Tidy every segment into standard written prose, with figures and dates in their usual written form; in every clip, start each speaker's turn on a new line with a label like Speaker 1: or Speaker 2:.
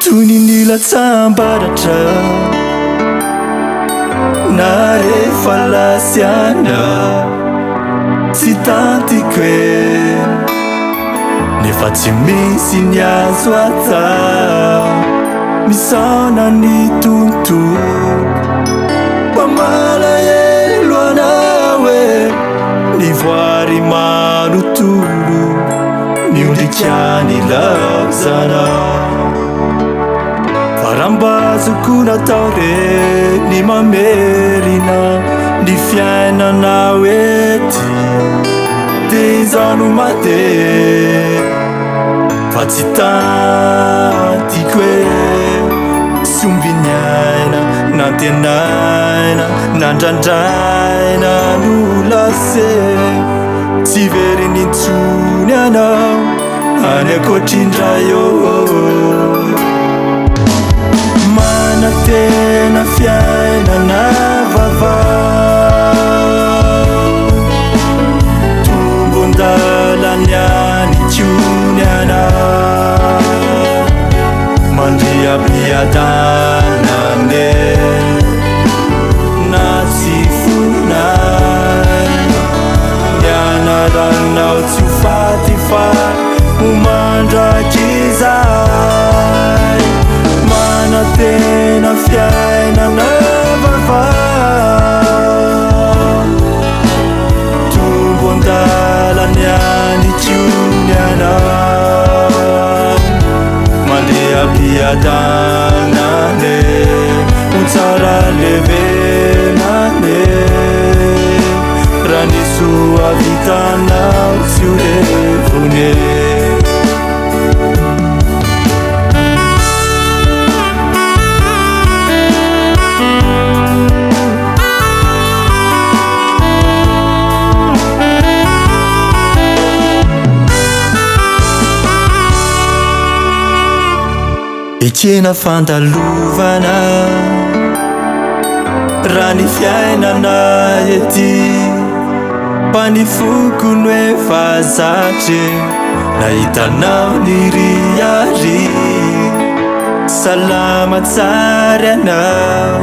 Speaker 1: Tunindilatsambaratra na rehefa lasiana tsy tantiko e nefa tsy misy ny azo atao misaona ny tontolo mpamala elo anao e ny voary manontolo miondrikany laozanao farambazoko natao re ny mamerina ny fiainanao ety de izano mate fa tsy tantiko e sombiniaina nantenaina nandrandraina no lase tsy very nintsony anao any akoatrindray mana tena fiainana vavao tombon-dalany any tsony anao mandriabiadanane na tsy fonay ny anaranao tsy ho faty fa ho mandrakizay mana tena fiainana vavao tombon-dalany any tsony anao mandeabiadanane ho tsara levenane raha niso avitanao tsy ho revone ekena fandalovana raha ny fiainana ety mpanifokony hoe fazatre nahitanao ny riary salama tsara anao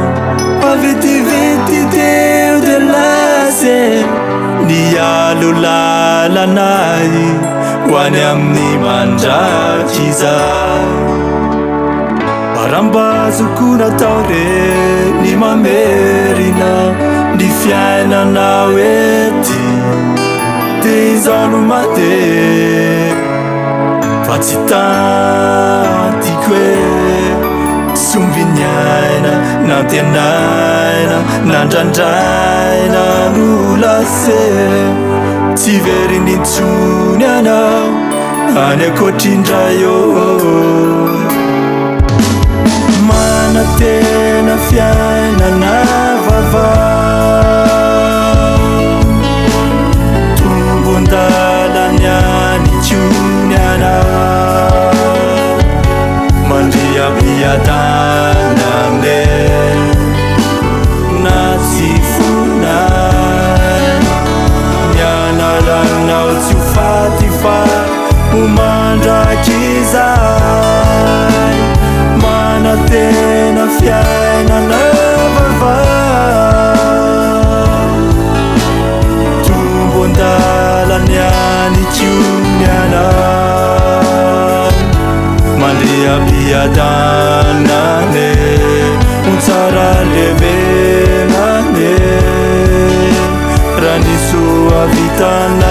Speaker 1: avetivety teo de lase ny alo lalanay ho any amin'ny mandrakizay farambazoko natao re ny mamerina ny fiainanao ety de izano mate fa tsy tantiko e sombiniaina nantenaina nandrandraina no lase tsy very nintsony anao any akoatrindray mana tena fiainana vavao tombon-dalany any tsony anao mandriabiadanane na tsy fonay ny anaranao tsy ho faty fa ho mandrakizay mana tena fiainana vavao tombon-dalany any tsony anao mandeabiadanane ho tsara levenane raha niso avitanao